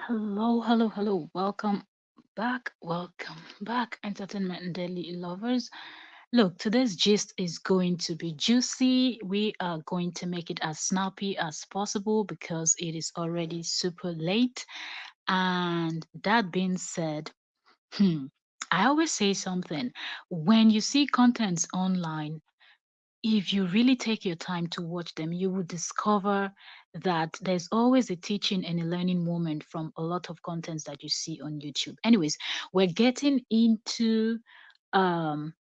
Hello, hello, hello. Welcome back, entertainment and daily lovers. Look, today's gist is going to be juicy. We are going to make it as snappy as possible because it is already super late. And that being said, hmm, I always say something. When you see contents online, if you really take your time to watch them, you will discover that there's always a teaching and a learning moment from a lot of contents that you see on YouTube. Anyways, we're getting into um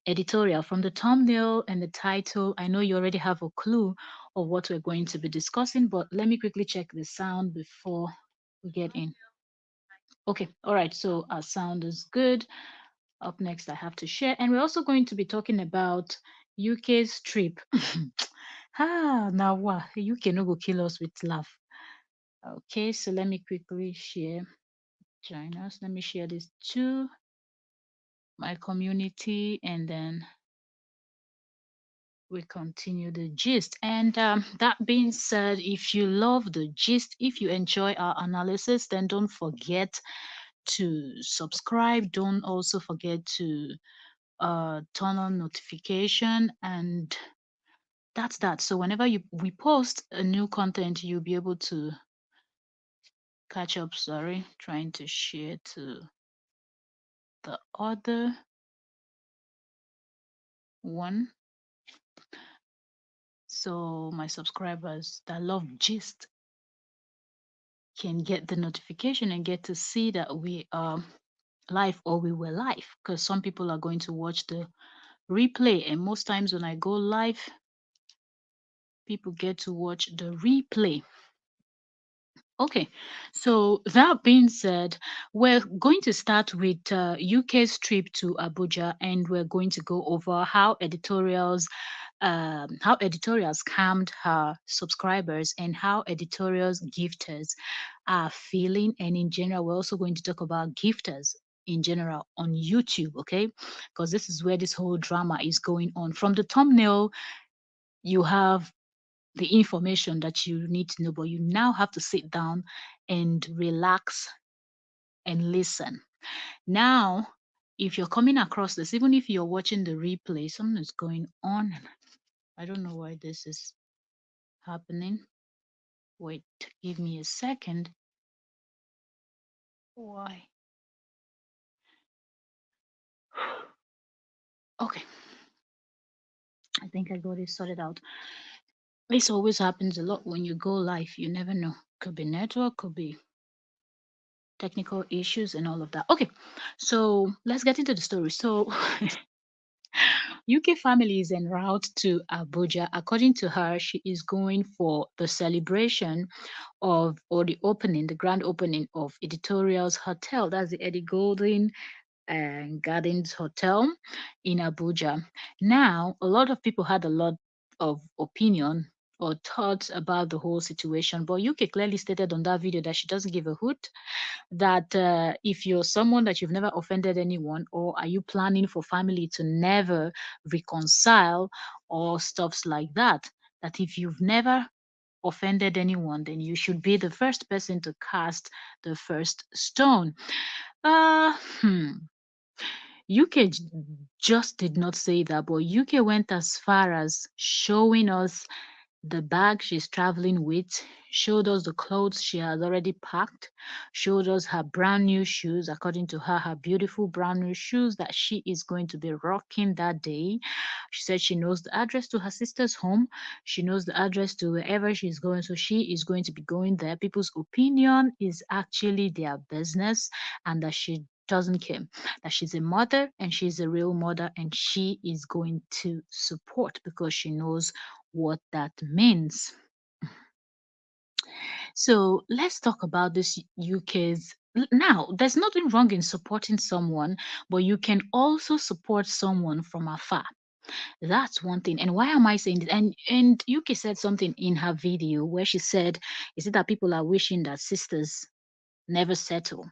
editorial from the thumbnail and the title. I know you already have a clue of what we're going to be discussing, but let me quickly check the sound before we get in. Okay, all right, so our sound is good. Up next, I have to share. And we're also going to be talking about UK's trip. Now what? UK no go kill us with laugh. Okay, so let me quickly share. Join us. Let me share this to my community and then we continue the gist. And that being said, if you love the gist, if you enjoy our analysis, then don't forget to subscribe. Don't also forget to turn on notification, and that's that. So whenever we post a new content, you'll be able to catch up. Sorry, trying to share to the other one, so my subscribers that love gist can get the notification and get to see that we are live or we were live, because some people are going to watch the replay, and most times when I go live, people get to watch the replay. Okay, so that being said, we're going to start with UK's trip to Abuja, and we're going to go over how editorials scammed her subscribers and how editorials gifters are feeling. And in general, we're also going to talk about gifters in general on YouTube, okay? Because this is where this whole drama is going on. From the thumbnail, you have the information that you need to know, but you now have to sit down and relax and listen. Now, if you're coming across this, even if you're watching the replay, something is going on. I don't know why this is happening. Wait, give me a second. Why? Okay, I think I got it sorted out. This always happens a lot when you go live. You never know. Could be network, could be technical issues, and all of that. Okay, so let's get into the story. So, UK family is en route to Abuja. According to her, she is going for the celebration of, or the opening, the grand opening of Editorial's hotel. That's the Eddie Golden and Gardens Hotel in Abuja. Now, a lot of people had a lot of opinion or thoughts about the whole situation, but UK clearly stated on that video that she doesn't give a hoot, that if you're someone that you've never offended anyone, or are you planning for family to never reconcile or stuffs like that, that if you've never offended anyone, then you should be the first person to cast the first stone. Uh, hmm. UK just did not say that, but UK went as far as showing us the bag she's traveling with, showed us the clothes she has already packed, showed us her brand new shoes, according to her, her beautiful brand new shoes that she is going to be rocking that day. She said she knows the address to her sister's home, she knows the address to wherever she's going, so she is going to be going there. People's opinion is actually their business, and that she doesn't care, that she's a mother and she's a real mother, and she is going to support because she knows what that means. So let's talk about this UK's. Now, there's nothing wrong in supporting someone, but you can also support someone from afar. That's one thing. And why am I saying this? And UK said something in her video where she said, "Is it that people are wishing that sisters never settle,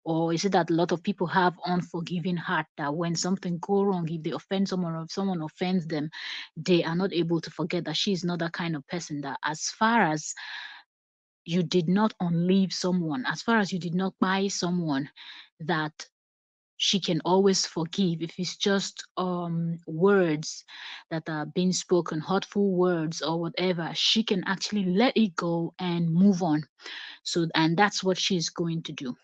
or is it that a lot of people have unforgiving heart, that when something go wrong, if they offend someone or if someone offends them, they are not able to forget?" That she is not that kind of person, that as far as you did not unleave someone, as far as you did not buy someone that she can always forgive, if it's just words that are being spoken, hurtful words or whatever, she can actually let it go and move on. So, and that's what she's going to do.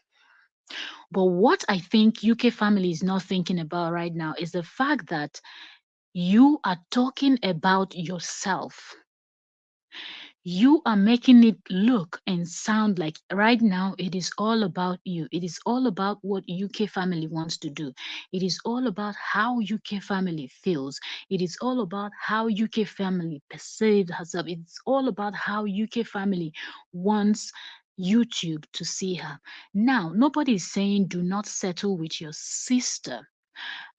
But what I think UK family is not thinking about right now is the fact that you are talking about yourself. You are making it look and sound like right now it is all about you. It is all about what UK family wants to do. It is all about how UK family feels. It is all about how UK family perceives herself. It's all about how UK family wants YouTube to see her. Now, nobody is saying do not settle with your sister.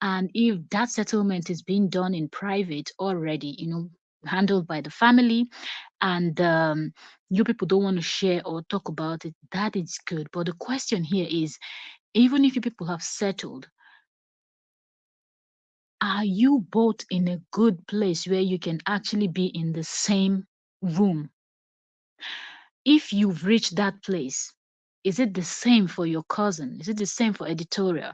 And if that settlement is being done in private already, handled by the family, and you people don't want to share or talk about it, that is good. But the question here is, even if you people have settled, are you both in a good place where you can actually be in the same room? If you've reached that place, is it the same for your cousin? Is it the same for editorial?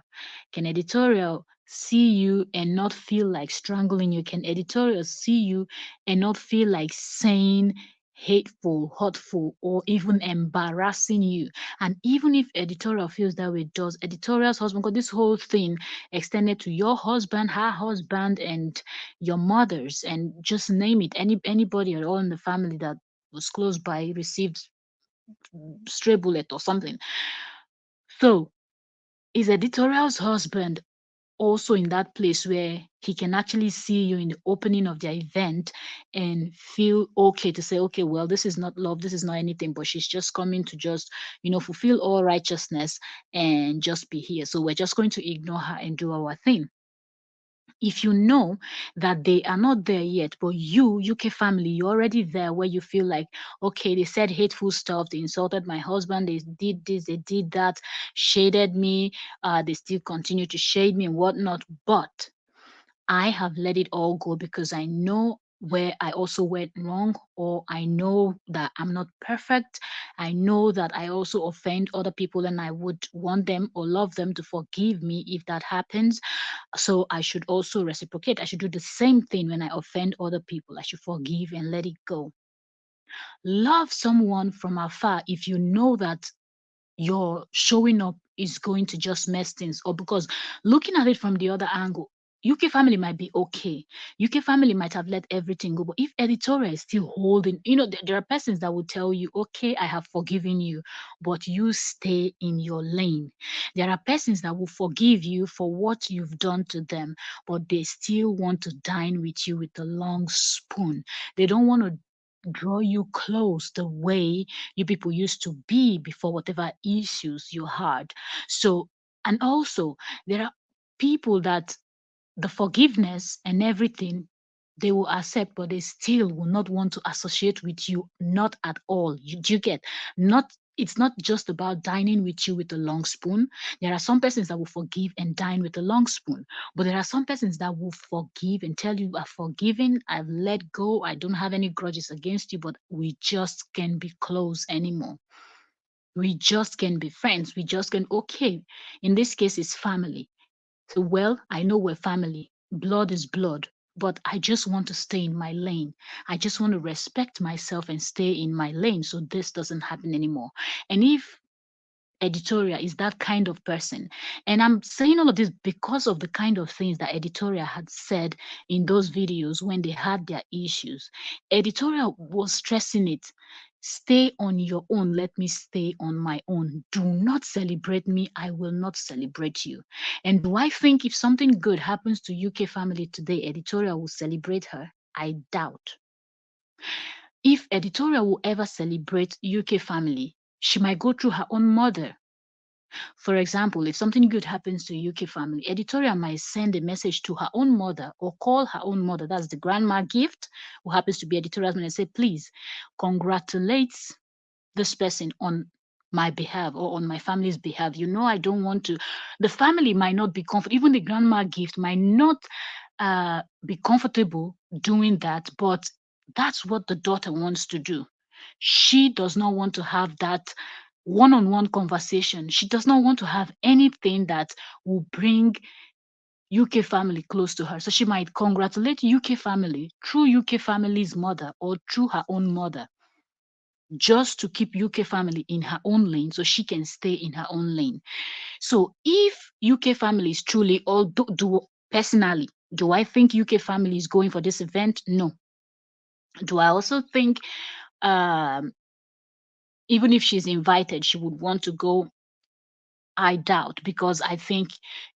Can editorial see you and not feel like strangling you? Can editorial see you and not feel like saying hateful, hurtful, or even embarrassing you? And even if editorial feels that way, does editorial's husband, because this whole thing extended to your husband, her husband, and your mothers, and just name it, anybody at all in the family that was close by received stray bullet or something. So is editorial's husband also in that place where he can actually see you in the opening of their event and feel okay to say, okay, well, this is not love, this is not anything, but she's just coming to just, fulfill all righteousness and just be here. So we're just going to ignore her and do our thing. If you know that they are not there yet, but you, UK family, you're already there where you feel like, okay, they said hateful stuff, they insulted my husband, they did this, they did that, shaded me, they still continue to shade me and whatnot. But I have let it all go because I know where I also went wrong, or I know that I'm not perfect. I know that I also offend other people and I would want them or love them to forgive me if that happens. So I should also reciprocate. I should do the same thing when I offend other people. I should forgive and let it go. Love someone from afar if you know that your showing up is going to just mess things up. Because looking at it from the other angle, UK family might be okay. UK family might have let everything go. But if editorial is still holding, there are persons that will tell you, okay, I have forgiven you, but you stay in your lane. There are persons that will forgive you for what you've done to them, but they still want to dine with you with a long spoon. They don't want to draw you close the way you people used to be before whatever issues you had. So, and also, there are people that the forgiveness and everything they will accept, but they still will not want to associate with you, not at all. Do you get? Not It's not just about dining with you with a long spoon. There are some persons that will forgive and dine with a long spoon, but there are some persons that will forgive and tell you, I've forgiven, I've let go, I don't have any grudges against you, but we just can't be close anymore. We just can be friends. We just can, okay. In this case, it's family. So, well, I know we're family. Blood is blood, but I just want to stay in my lane. I just want to respect myself and stay in my lane so this doesn't happen anymore. And if editorial is that kind of person, and I'm saying all of this because of the kind of things that editorial had said in those videos when they had their issues. Editorial was stressing it. Stay on your own, let me stay on my own. Do not celebrate me, I will not celebrate you. And do I think if something good happens to UK family today, editorial will celebrate her? I doubt. If editorial will ever celebrate UK family, she might go through her own mother. For example, if something good happens to a UK family, editorial might send a message to her own mother or call her own mother, that's the grandma gift, who happens to be editorial's mother, and say, please congratulate this person on my behalf or on my family's behalf. I don't want to. The family might not be comfortable. Even the grandma gift might not be comfortable doing that, but that's what the daughter wants to do. She does not want to have that one-on-one conversation. She does not want to have anything that will bring UK family close to her. So she might congratulate UK family through UK family's mother or through her own mother, just to keep UK family in her own lane so she can stay in her own lane. So if UK family is truly, or do personally, do I think UK family is going for this event? No. Do I also think um even if she's invited, she would want to go? I doubt, because I think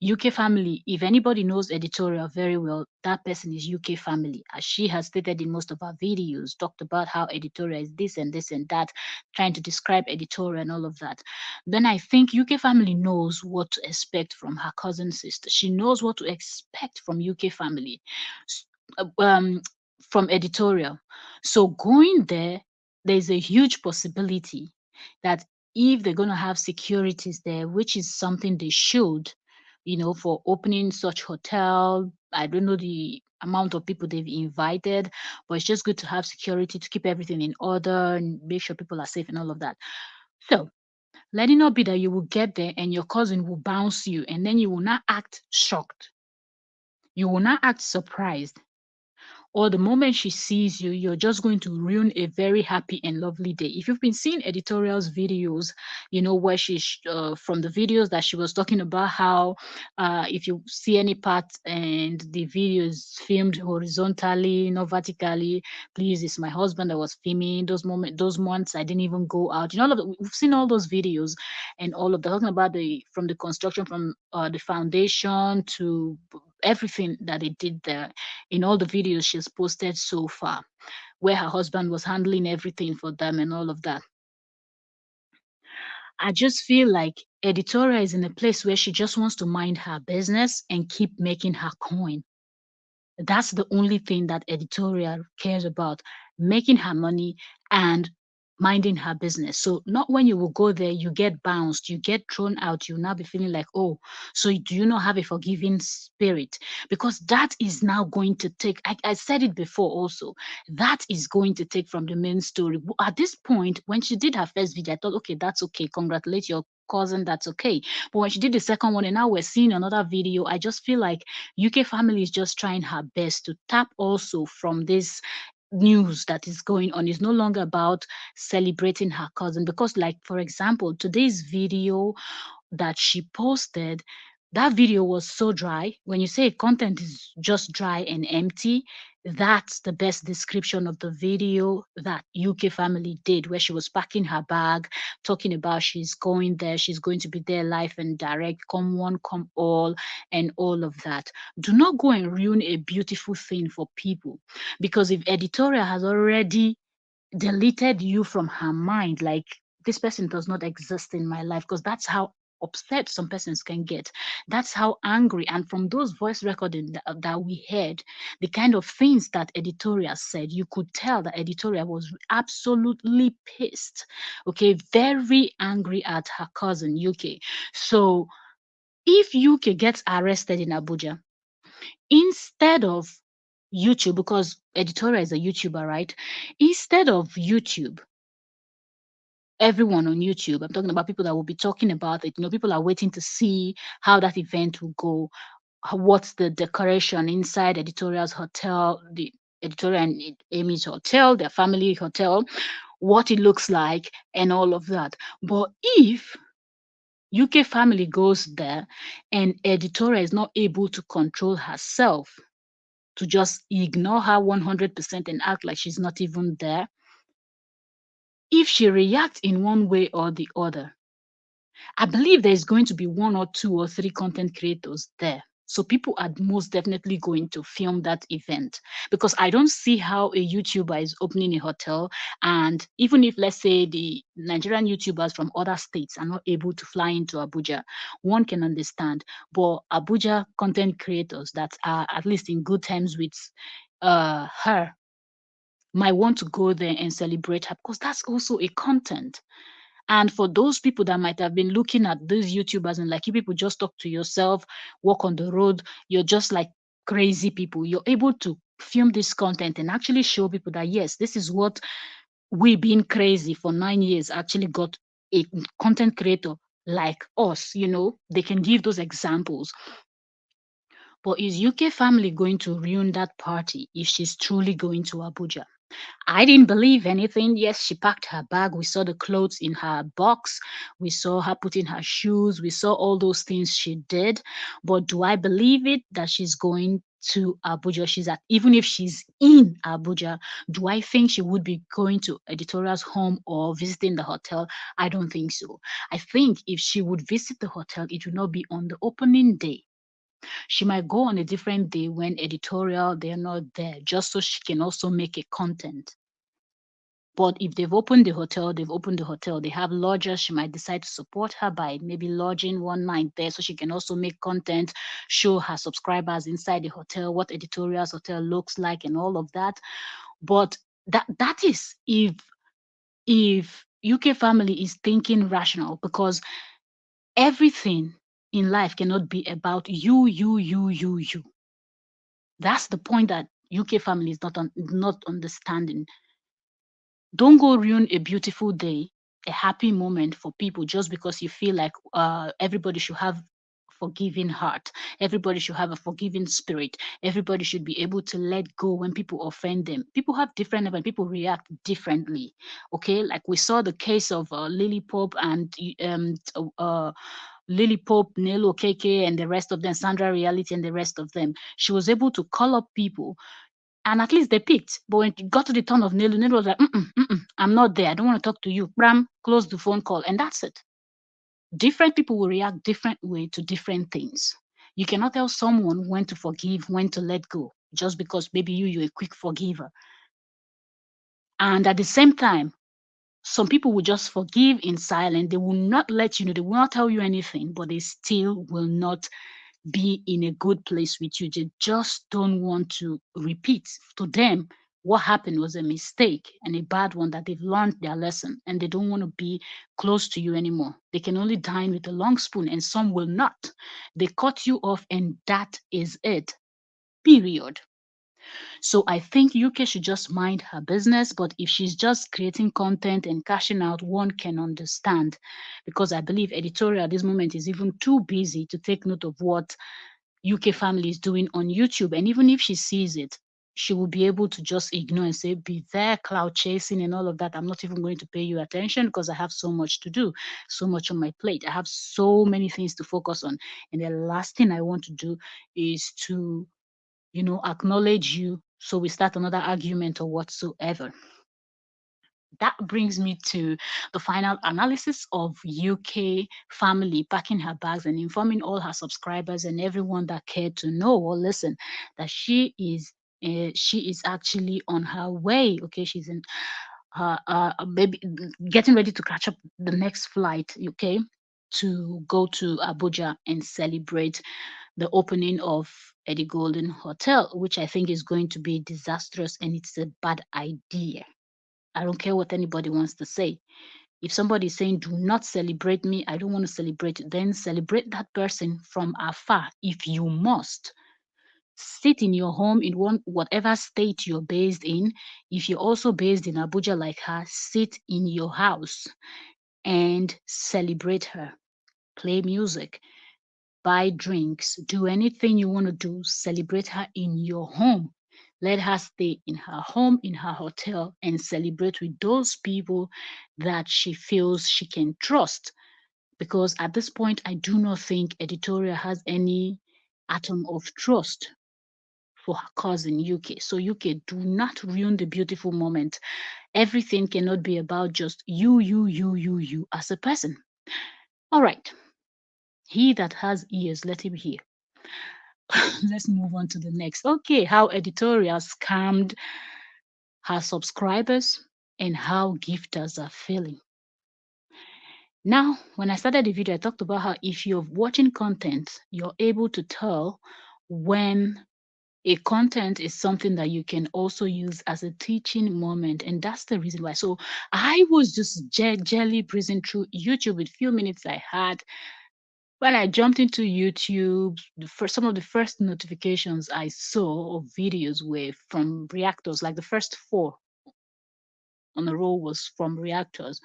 UK family, if anybody knows Editorial very well, that person is UK family. As she has stated in most of her videos, talked about how Editorial is this and that, trying to describe Editorial and all of that. Then I think UK family knows what to expect from her cousin sister. She knows what to expect from UK family, s- from Editorial. So going there, there's a huge possibility that if they're going to have securities there, which is something they should, for opening such hotel. I don't know the amount of people they've invited, but it's just good to have security to keep everything in order and make sure people are safe and all of that. So let it not be that you will get there and your cousin will bounce you and then you will not act shocked. You will not act surprised, or the moment she sees you, you're just going to ruin a very happy and lovely day. If you've been seeing Editorial's videos, where from the videos that she was talking about how if you see any part and the video is filmed horizontally, not vertically, please, it's my husband that was filming those months. I didn't even go out. All of we've seen all those videos and all of that, talking about the construction, from the foundation to everything that they did there in all the videos she's posted so far, where her husband was handling everything for them and all of that. I just feel like Editorial is in a place where she just wants to mind her business and keep making her coin. That's the only thing that Editorial cares about, making her money and minding her business. So not when you will go there, you get bounced, you get thrown out, you'll now be feeling like, oh, so do you not have a forgiving spirit? Because that is now going to take, I said it before also, that is going to take from the main story. At this point, when she did her first video, I thought, okay, that's okay. Congratulate your cousin, that's okay. But when she did the second one and now we're seeing another video, I just feel like UK family is just trying her best to tap also from this news that is going on. It's no longer about celebrating her cousin, because, like, for example, today's video that she posted, that video was so dry. When you say content is just dry and empty, that's the best description of the video that UK family did, where she was packing her bag, talking about she's going there, she's going to be there live and direct, come one, come all, and all of that. Do not go and ruin a beautiful thing for people, because if Editorial has already deleted you from her mind, like, this person does not exist in my life, because that's how upset some persons can get. That's how angry. And from those voice recording that we heard, the kind of things that Editorial said, you could tell that Editorial was absolutely pissed. Okay, very angry at her cousin UK. So if UK gets arrested in Abuja, instead of YouTube, because Editorial is a YouTuber, right? Instead of YouTube, everyone on YouTube, I'm talking about people that will be talking about it. People are waiting to see how that event will go, what's the decoration inside Editorial's hotel, the Editorial and Amy's hotel, their family hotel, what it looks like, and all of that. But if UK family goes there and Editorial is not able to control herself, to just ignore her 100% and act like she's not even there, if she reacts in one way or the other, I believe there's going to be one or two or three content creators there. So people are most definitely going to film that event, because I don't see how a YouTuber is opening a hotel. And even if, let's say, the Nigerian YouTubers from other states are not able to fly into Abuja, one can understand. But Abuja content creators that are at least in good terms with her might want to go there and celebrate her, because that's also a content. And for those people that might have been looking at these YouTubers and like, you people just talk to yourself, walk on the road, you're just like crazy people, you're able to film this content and actually show people that, yes, this is what we being crazy for 9 years actually got a content creator like us, they can give those examples. But is UK family going to ruin that party if she's truly going to Abuja? I didn't believe anything. Yes, she packed her bag. We saw the clothes in her box. We saw her putting her shoes. We saw all those things she did. But do I believe it that she's going to Abuja? Even if she's in Abuja, do I think she would be going to Editorial's home or visiting the hotel? I don't think so. I think if she would visit the hotel, it would not be on the opening day. She might go on a different day when Editorial, they're not there, just so she can also make a content. But if they've opened the hotel, they've opened the hotel. They have lodgers. She might decide to support her by maybe lodging one night there so she can also make content, show her subscribers inside the hotel what Editorial's hotel looks like and all of that. But that is if UK family is thinking rational, because everything in life cannot be about you, you, you, you, you. That's the point that UK family is not understanding. Don't go ruin a beautiful day, a happy moment for people just because you feel like everybody should have forgiving heart. Everybody should have a forgiving spirit. Everybody should be able to let go when people offend them. People have different and people react differently. Okay, like we saw the case of Lily Pope and Lily Pope, Nelo KK, and the rest of them, Sandra Reality, and the rest of them. She was able to call up people and at least they picked. But when it got to the turn of Nelu, Nelu was like, I'm not there. I don't want to talk to you. Bram, close the phone call. And that's it. Different people will react different way to different things. You cannot tell someone when to forgive, when to let go, just because maybe you're a quick forgiver. And at the same time, some people will just forgive in silence. They will not let you know, they will not tell you anything, but they still will not be in a good place with you. They just don't want to repeat. To them, what happened was a mistake and a bad one that they've learned their lesson and they don't want to be close to you anymore. They can only dine with a long spoon and some will not. They cut you off and that is it. Period. So I think UK should just mind her business. But if she's just creating content and cashing out, one can understand. Because I believe Editorial at this moment is even too busy to take note of what UK family is doing on YouTube. And even if she sees it, she will be able to just ignore and say, be there, cloud chasing and all of that. I'm not even going to pay you attention because I have so much to do, so much on my plate. I have so many things to focus on. And the last thing I want to do is to, acknowledge you. So we start another argument or whatsoever. That brings me to the final analysis of UK family packing her bags and informing all her subscribers and everyone that cared to know or listen that she is actually on her way. Okay, she's in her maybe getting ready to catch up the next flight. Okay, to go to Abuja and celebrate the opening of Eddie Golden Hotel, which I think is going to be disastrous and it's a bad idea. I don't care what anybody wants to say. If somebody is saying, do not celebrate me, I don't want to celebrate, then celebrate that person from afar if you must. Sit in your home in whatever state you're based in. If you're also based in Abuja like her, sit in your house and celebrate her. Play music, buy drinks, do anything you want to do, celebrate her in your home. Let her stay in her home, in her hotel, and celebrate with those people that she feels she can trust. Because at this point, I do not think Editorial has any atom of trust for her cousin UK. So, UK, do not ruin the beautiful moment. Everything cannot be about just you as a person. All right. He that has ears, let him hear. Let's move on to the next. Okay, how Editorial scammed her subscribers and how gifters are feeling. Now, when I started the video, I talked about how if you're watching content, you're able to tell when a content is something that you can also use as a teaching moment. And that's the reason why. So I was just jelly breezing through YouTube with few minutes I had. When I jumped into YouTube, some of the first notifications I saw of videos were from reactors, like the first four. on the roll was from reactors.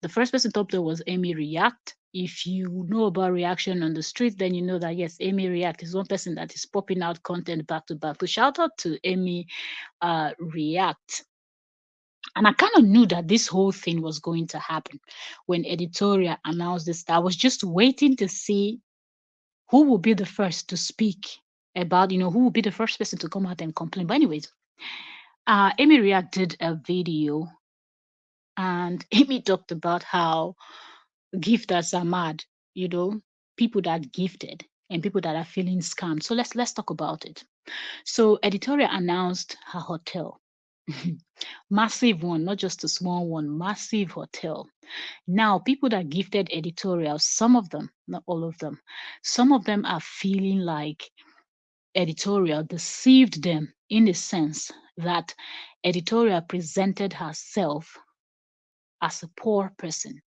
The first person top there was Amy React. If you know about reaction on the street, then you know that yes, Amy React is one person that is popping out content back to back. So shout out to Amy React. And I kind of knew that this whole thing was going to happen when Editorial announced this. I was just waiting to see who will be the first to speak about, who will be the first person to come out and complain. But anyways, Amy React did a video, and Amy talked about how gifters are mad, you know, people that gifted and people that are feeling scammed. So let's talk about it. So Editorial announced her hotel. Massive one, not just a small one, massive hotel. Now, people that gifted Editorial, some of them, not all of them, some of them are feeling like Editorial deceived them in the sense that Editorial presented herself as a poor person,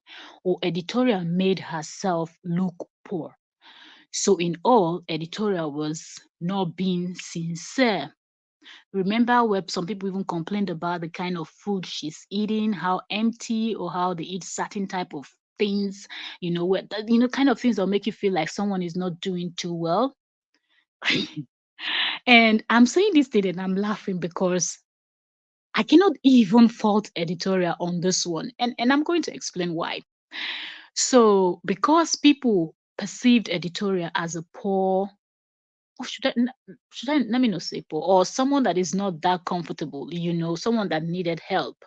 or Editorial made herself look poor. So, in all, Editorial was not being sincere. Remember where some people even complained about the kind of food she's eating, how empty, or how they eat certain type of things, kind of things that make you feel like someone is not doing too well. And I'm saying this thing and I'm laughing because I cannot even fault Editorial on this one. And I'm going to explain why. So, because people perceived Editorial as a poor, or let me not say poor, or someone that is not that comfortable, someone that needed help,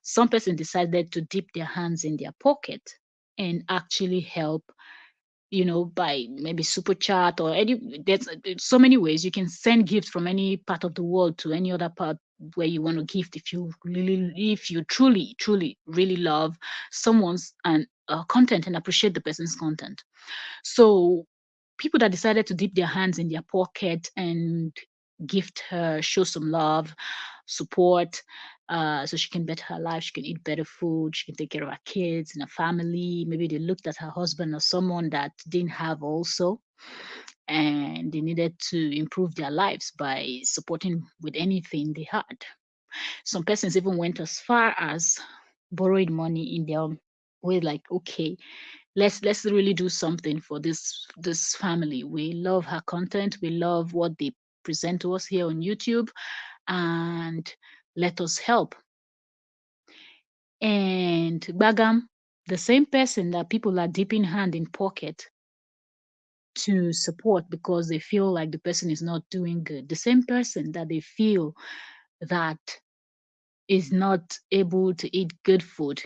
some person decided to dip their hands in their pocket and actually help, by maybe super chat or there's so many ways you can send gifts from any part of the world to any other part where you want to gift if you truly really love someone's and content and appreciate the person's content. So people that decided to dip their hands in their pocket and gift her, show some love, support, so she can better her life, she can eat better food, she can take care of her kids and her family. Maybe they looked at her husband or someone that didn't have also, and they needed to improve their lives by supporting with anything they had. Some persons even went as far as borrowing money in their way, like, okay, let's really do something for this family. We love her content, we love what they present to us here on YouTube, and let us help. And bagam, the same person that people are dipping hand in pocket to support because they feel like the person is not doing good, the same person that they feel that is not able to eat good food,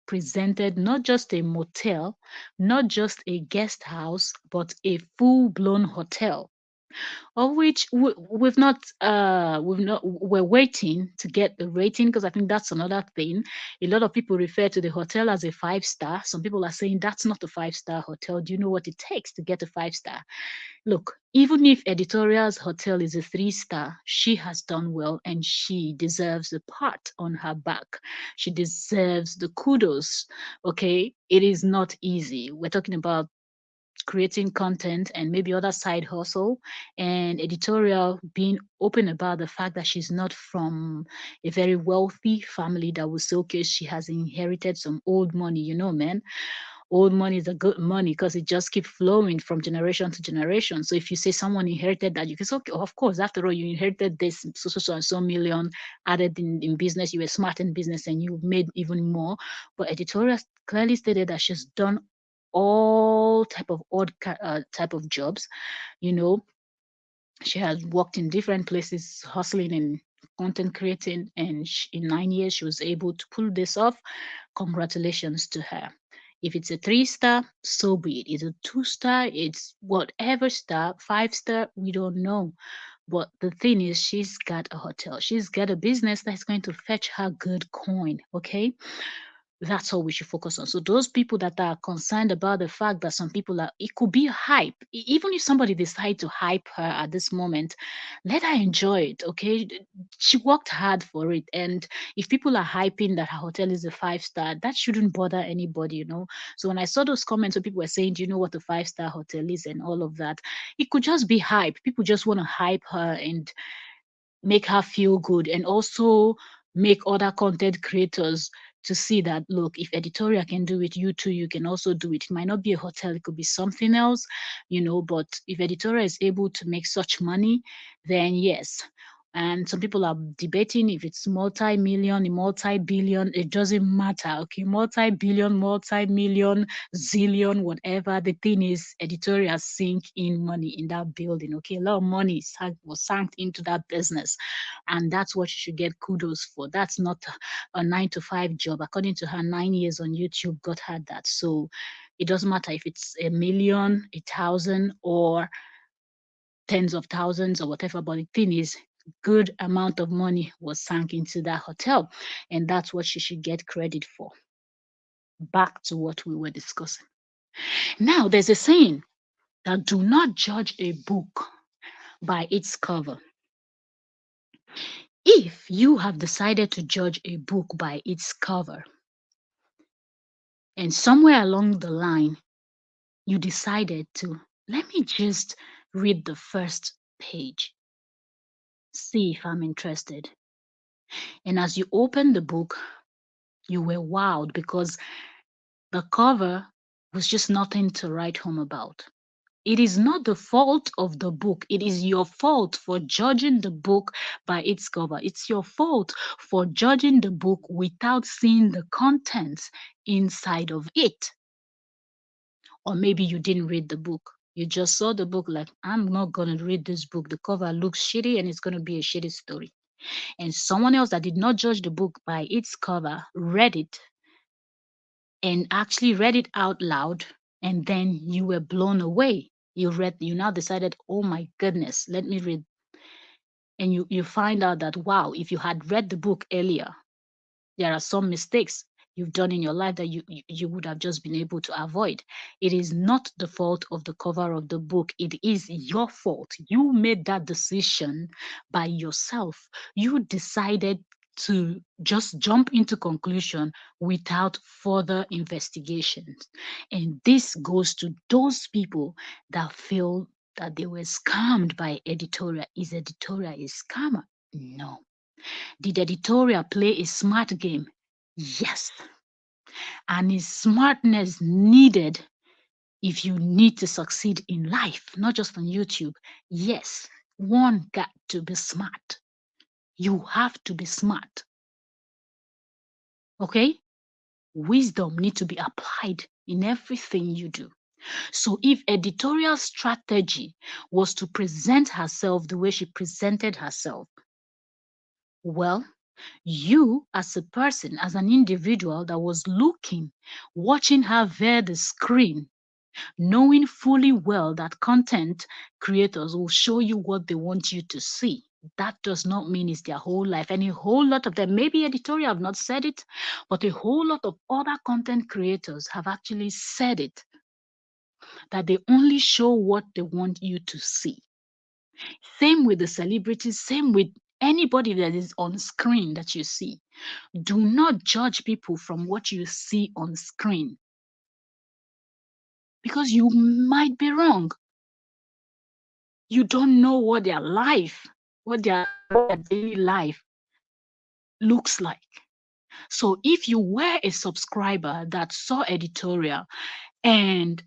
presented not just a motel, not just a guest house, but a full-blown hotel, of which we're waiting to get the rating, because I think that's another thing. A lot of people refer to the hotel as a 5 star. Some people are saying that's not a 5 star hotel. Do you know what it takes to get a 5 star? Look, even if Editorial's hotel is a 3 star, she has done well and she deserves the pat on her back. She deserves the kudos. Okay, it is not easy. We're talking about creating content and maybe other side hustle, and Editorial being open about the fact that she's not from a very wealthy family that will say, okay, she has inherited some old money, man. Old money is a good money because it just keeps flowing from generation to generation. So if you say someone inherited that, you can say, okay, of course, after all, you inherited this so and so million added in business. You were smart in business and you made even more. But Editorial clearly stated that she's done all type of type of jobs. You know, she has worked in different places, hustling and content creating, and in 9 years she was able to pull this off. Congratulations to her. If it's a 3 star, so be it. It's a 2 star, it's whatever star, 5 star, we don't know. But the thing is, she's got a hotel, she's got a business that's going to fetch her good coin. Okay, that's all we should focus on. So those people that are concerned about the fact that some people are, it could be hype. Even if somebody decide to hype her at this moment, let her enjoy it. Okay, she worked hard for it, and if people are hyping that her hotel is a 5 star, that shouldn't bother anybody. So when I saw those comments where people were saying, do you know what a 5 star hotel is and all of that, it could just be hype. People just want to hype her and make her feel good, and also make other content creators to see that, look, if Editorial can do it, you too, you can also do it. It might not be a hotel, it could be something else, but if Editorial is able to make such money, then yes. And some people are debating if it's multi-million, multi-billion, it doesn't matter. Okay, multi-billion, multi-million, zillion, whatever. The thing is, Editorial sink in money in that building. Okay, a lot of money was sunk into that business, and that's what you should get kudos for. That's not a 9 to 5 job. According to her, 9 years on YouTube got her that. So it doesn't matter if it's a million, 1,000, or tens of thousands or whatever. But the thing is, good amount of money was sunk into that hotel, and that's what she should get credit for. Back to what we were discussing. Now, there's a saying that do not judge a book by its cover. If you have decided to judge a book by its cover, and somewhere along the line, you decided to, let me just read the first page, see if I'm interested. And as you open the book, you were wowed because the cover was just nothing to write home about. It is not the fault of the book. It is your fault for judging the book by its cover. It's your fault for judging the book without seeing the contents inside of it. Or maybe you didn't read the book. You just saw the book like, I'm not going to read this book. The cover looks shitty and it's going to be a shitty story. And someone else that did not judge the book by its cover read it and actually read it out loud, and then you were blown away. You now decided, oh my goodness, let me read. And you find out that, wow, if you had read the book earlier, there are some mistakes you've done in your life that you would have just been able to avoid. It is not the fault of the cover of the book. It is your fault. You made that decision by yourself. You decided to just jump into conclusion without further investigations. And this goes to those people that feel that they were scammed by Editorial. Is Editorial a scammer? No. Did Editorial play a smart game? Yes. And is smartness needed if you need to succeed in life, not just on YouTube? Yes. One got to be smart. You have to be smart. Okay? Wisdom needs to be applied in everything you do. So if Editorial strategy was to present herself the way she presented herself, well, you as a person, as an individual that was looking, watching her via the screen, knowing fully well that content creators will show you what they want you to see. That does not mean it's their whole life. And a whole lot of them, maybe Editorial have not said it, but a whole lot of other content creators have actually said it, that they only show what they want you to see. Same with the celebrities, same with anybody that is on screen that you see. Do not judge people from what you see on screen, because you might be wrong. You don't know what their life, what their daily life looks like. So if you were a subscriber that saw Editorial and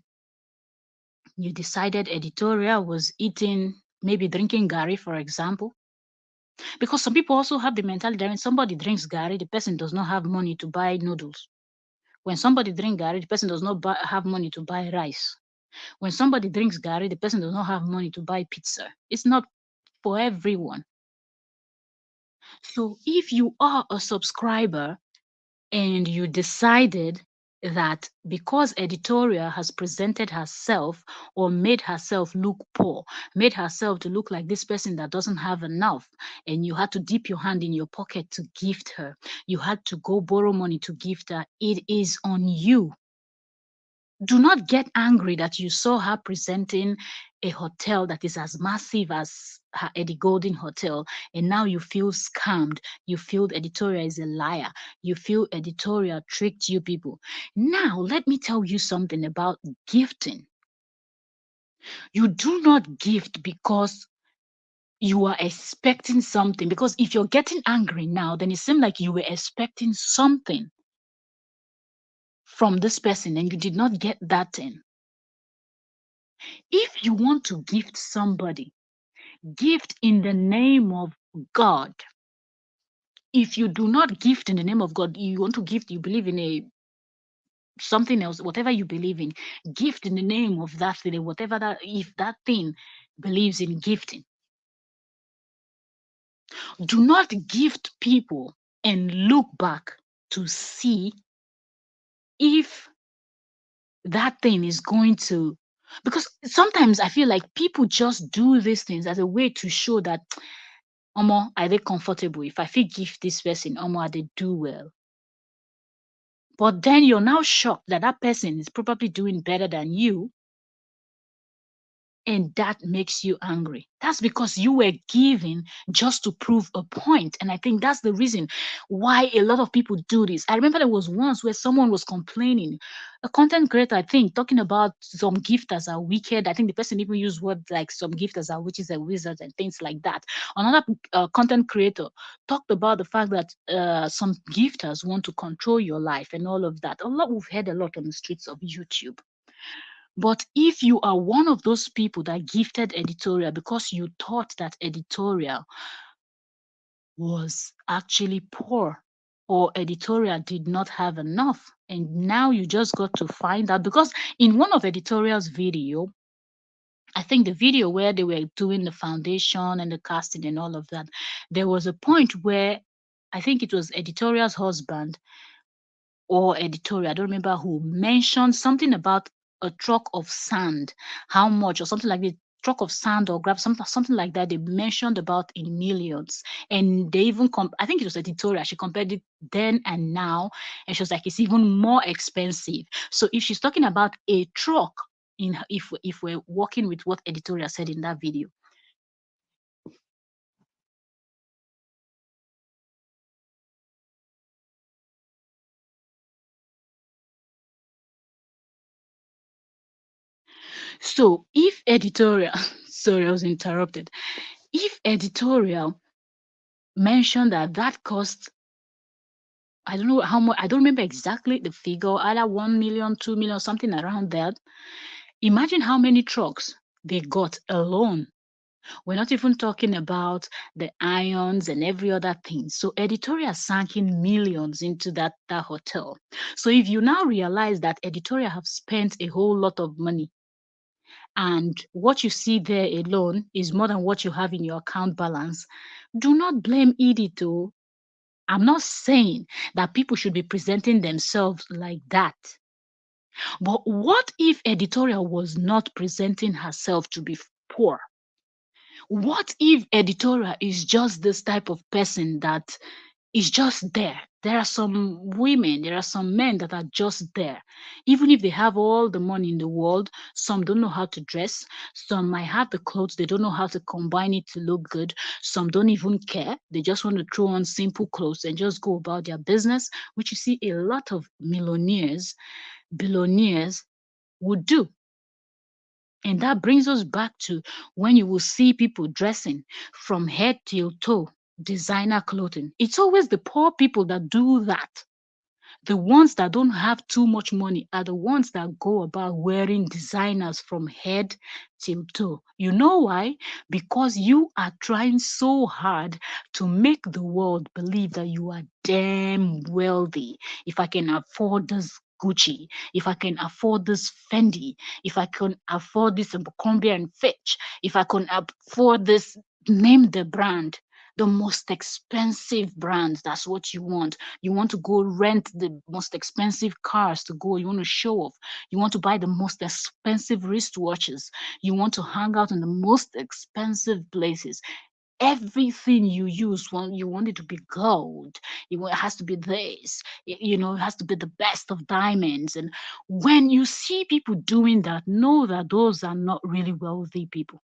you decided Editorial was eating, maybe drinking Gary, for example, because some people also have the mentality that when somebody drinks Gary, the person does not have money to buy noodles. When somebody drinks Gary, the person does not have money to buy rice. When somebody drinks Gary, the person does not have money to buy pizza. It's not for everyone. So if you are a subscriber and you decided that because Editorial has presented herself or made herself look poor, made herself to look like this person that doesn't have enough, and you had to dip your hand in your pocket to gift her, you had to go borrow money to gift her, it is on you. Do not get angry that you saw her presenting a hotel that is as massive as her Eddie Golden Hotel, and now you feel scammed. You feel Editorial is a liar. You feel Editorial tricked you people. Now, let me tell you something about gifting. You do not gift because you are expecting something, because if you're getting angry now, then it seems like you were expecting something from this person and you did not get that thing. If you want to gift somebody, gift in the name of God. If you do not gift in the name of God, you want to gift, you believe in a something else, whatever you believe in, gift in the name of that thing, whatever that, if that thing believes in gifting. Do not gift people and look back to see if that thing is going to, because sometimes I feel like people just do these things as a way to show that omo, are they comfortable? If I feel gift this person, omo, are they do well? But then you're now shocked that that person is probably doing better than you, and that makes you angry. That's because you were given just to prove a point. And I think that's the reason why a lot of people do this. I remember there was once where someone was complaining, a content creator, I think, talking about some gifters are wicked. I think the person even used words like some gifters are witches and wizards and things like that. Another content creator talked about the fact that some gifters want to control your life and all of that. A lot, we've heard a lot on the streets of YouTube. But if you are one of those people that gifted editorial because you thought that editorial was actually poor, or editorial did not have enough, and now you just got to find out, because in one of editorial's video, I think the video where they were doing the foundation and the casting and all of that, there was a point where I think it was editorial's husband or editorial, I don't remember who, mentioned something about a truck of sand, how much, or something like the truck of sand or grab something like that. They mentioned about in millions, and they even I think it was editorial. She compared it then and now, and she was like, it's even more expensive. So if she's talking about a truck, if we're working with what editorial said in that video. So if editorial, sorry, I was interrupted. If editorial mentioned that that cost, I don't know how much, I don't remember exactly the figure, either 1 million, 2 million, something around that. Imagine how many trucks they got alone. We're not even talking about the ions and every other thing. So editorial sank in millions into that hotel. So if you now realize that editorial have spent a whole lot of money, and what you see there alone is more than what you have in your account balance, do not blame Edito. I'm not saying that people should be presenting themselves like that. But what if editorial was not presenting herself to be poor? What if editorial is just this type of person that is just there? There are some women, there are some men that are just there. Even if they have all the money in the world, some don't know how to dress, some might have the clothes, they don't know how to combine it to look good, some don't even care. They just want to throw on simple clothes and just go about their business, which you see a lot of millionaires, billionaires would do. And that brings us back to when you will see people dressing from head till toe, designer clothing. It's always the poor people that do that. The ones that don't have too much money are the ones that go about wearing designers from head till toe. You know why? Because you are trying so hard to make the world believe that you are damn wealthy. If I can afford this Gucci, if I can afford this Fendi, if I can afford this Abercrombie and Fitch, if I can afford this, name the brand, the most expensive brands. That's what you want. You want to go rent the most expensive cars to go. You want to show off. You want to buy the most expensive wristwatches. You want to hang out in the most expensive places. Everything you use, you want it to be gold. It has to be this. It has to be the best of diamonds. And when you see people doing that, know that those are not really wealthy people,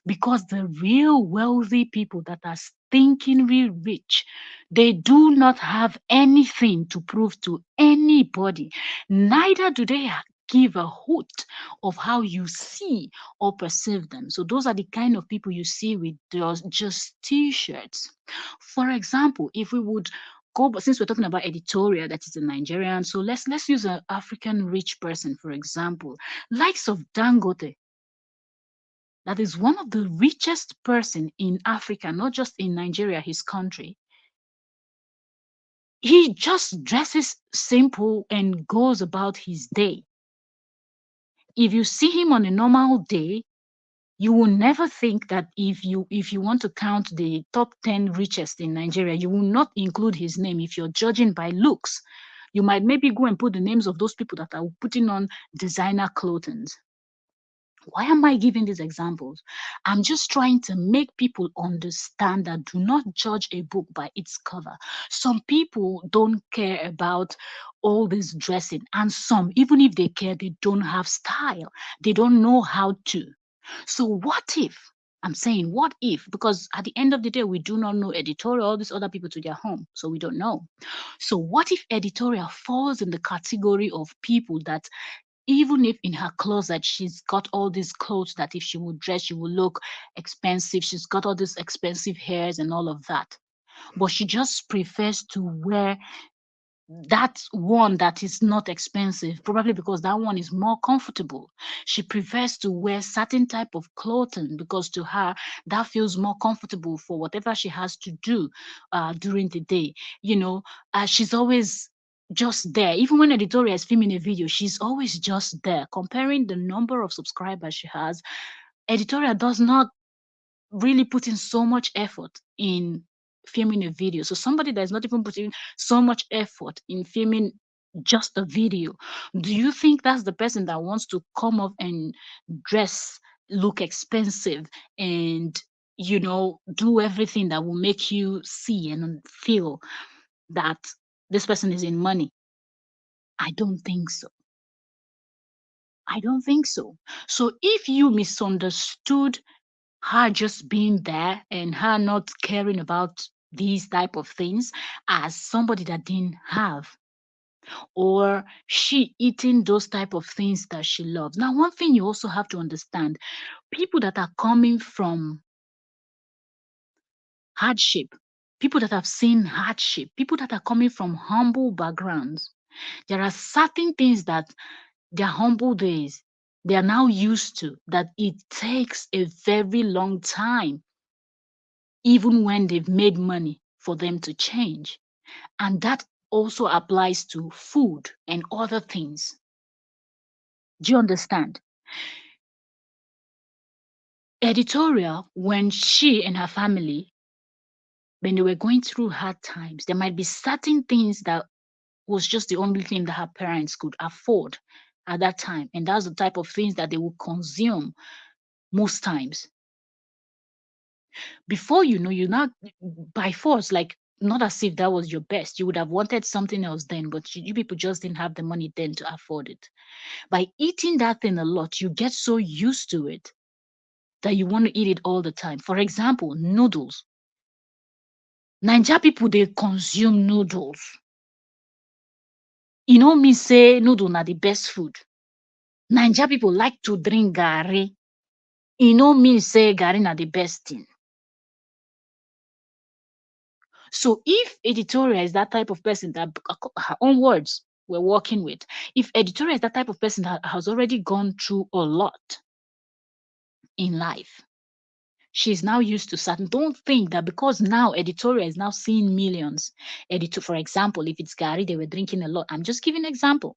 because the real wealthy people that are stinkingly rich, they do not have anything to prove to anybody. Neither do they give a hoot of how you see or perceive them. So those are the kind of people you see with those just t-shirts. For example, if we would go, but since we're talking about editorial, that is a Nigerian, so let's use an African rich person, for example, likes of Dangote. That is one of the richest person in Africa, not just in Nigeria, his country. He just dresses simple and goes about his day. If you see him on a normal day, you will never think that if you want to count the top 10 richest in Nigeria, you will not include his name if you're judging by looks. You might maybe go and put the names of those people that are putting on designer clothing. Why am I giving these examples? I'm just trying to make people understand that do not judge a book by its cover. Some people don't care about all this dressing, and some, even if they care, they don't have style. They don't know how to. So, what if? I'm saying, what if? Because at the end of the day, we do not know editorial, all these other people to their home. So, we don't know. So, what if editorial falls in the category of people that even if in her closet she's got all these clothes that if she would dress she would look expensive, she's got all these expensive hairs and all of that, but she just prefers to wear that one that is not expensive, probably because that one is more comfortable. She prefers to wear certain type of clothing because to her that feels more comfortable for whatever she has to do during the day. She's always just there. Even when Editorial is filming a video, she's always just there. Comparing the number of subscribers she has, Editorial does not really putting so much effort in filming a video. So somebody that is not even putting so much effort in filming just a video, do you think that's the person that wants to come up and dress, look expensive, and do everything that will make you see and feel that this person is in money? I don't think so. I don't think so. So if you misunderstood her just being there and her not caring about these type of things as somebody that didn't have, or she eating those type of things that she loves. Now one thing you also have to understand, people that are coming from hardship, people that have seen hardship, people that are coming from humble backgrounds, there are certain things that their humble days they are now used to, that it takes a very long time even when they've made money for them to change. And that also applies to food and other things. Do you understand? Editorial, when she and her family, when they were going through hard times, there might be certain things that was just the only thing that her parents could afford at that time. And that's the type of things that they would consume most times. Before you know, you not by force, like not as if that was your best. You would have wanted something else then, but you people just didn't have the money then to afford it. By eating that thing a lot, you get so used to it that you want to eat it all the time. For example, noodles. Naija people they consume noodles. Me say noodle na the best food. Naija people like to drink garri. Me say garri na the best thing. So if Editorial is that type of person that her own words we're working with, if Editorial is that type of person that has already gone through a lot in life, she's now used to certain. Don't think that because now Editorial is now seeing millions. For example, if it's Gary, they were drinking a lot. I'm just giving an example.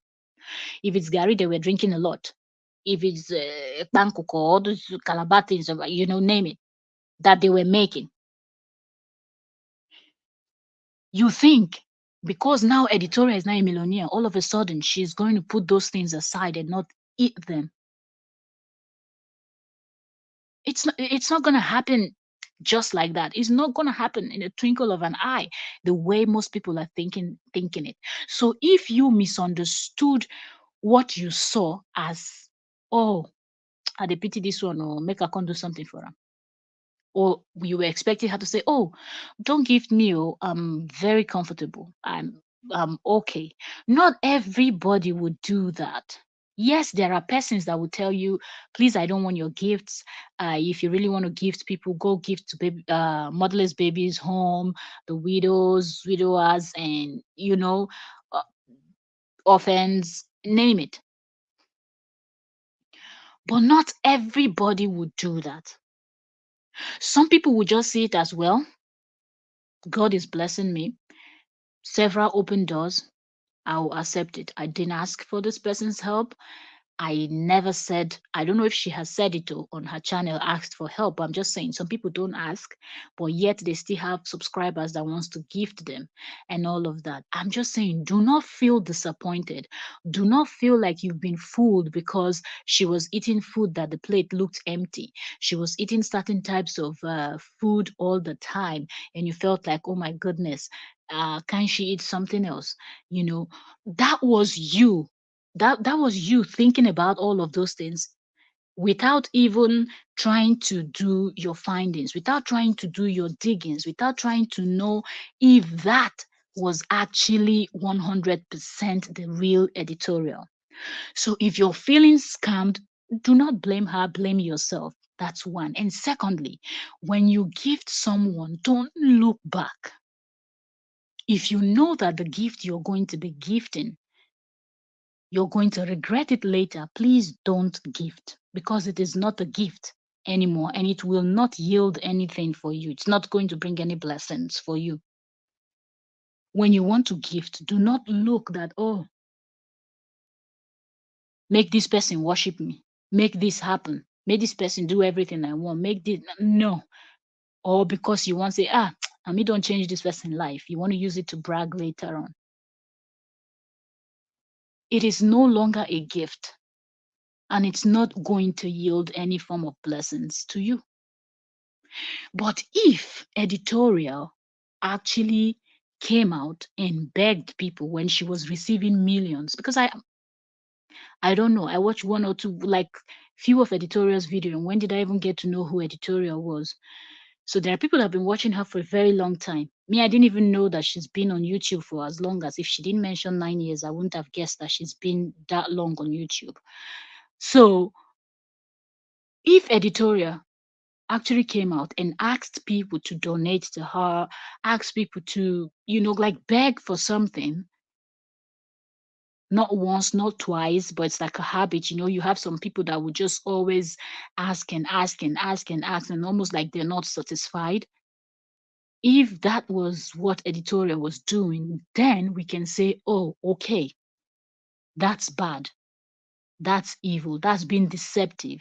If it's Gary, they were drinking a lot. If it's Bangkok or all those Calabar things, name it, that they were making. You think because now Editorial is now a millionaire, all of a sudden she's going to put those things aside and not eat them. It's not going to happen just like that. It's not going to happen in a twinkle of an eye the way most people are thinking it. So if you misunderstood what you saw as, oh, I dey pity this one, or make I come do something for them, or you were expecting her to say, oh, don't give me, oh, I'm very comfortable, I'm okay. Not everybody would do that. Yes, there are persons that will tell you, please, I don't want your gifts. If you really want to gift people, go gift to motherless babies home, the widows, widowers, and uh, orphans, name it. But not everybody would do that. Some people would just see it as, well, God is blessing me. Several open doors. I'll accept it. I didn't ask for this person's help. I never said, I don't know if she has said it on her channel, asked for help. I'm just saying some people don't ask, but yet they still have subscribers that wants to gift them and all of that. I'm just saying, do not feel disappointed. Do not feel like you've been fooled because she was eating food that the plate looked empty. She was eating certain types of food all the time, and you felt like, oh my goodness, can she eat something else? You know, that was you, that was you thinking about all of those things without even trying to do your findings, without trying to do your diggings, without trying to know if that was actually 100% the real editorial. So if you're feeling scammed, do not blame her, blame yourself. That's one. And secondly, when you gift someone, don't look back. If you know that the gift you're going to be gifting, you're going to regret it later, please don't gift, because it is not a gift anymore and it will not yield anything for you. It's not going to bring any blessings for you. When you want to gift, do not look that, oh, make this person worship me, make this happen, make this person do everything I want, make this. No. Or because you want to say, I mean, don't change this person's life. You want to use it to brag later on. It is no longer a gift and it's not going to yield any form of blessings to you. But if Editorial actually came out and begged people when she was receiving millions, because I don't know, I watched one or two, like few of Editorial's video, and when did I even get to know who Editorial was? So there are people that have been watching her for a very long time. Me, I didn't even know that she's been on YouTube for as long as, if she didn't mention 9 years, I wouldn't have guessed that she's been that long on YouTube. So if Editorial actually came out and asked people to donate to her, asked people to, like beg for something, not once, not twice, but it's like a habit. You have some people that would just always ask and ask and ask and ask, and almost like they're not satisfied. If that was what Editorial was doing, then we can say, oh, okay, that's bad. That's evil. That's being deceptive.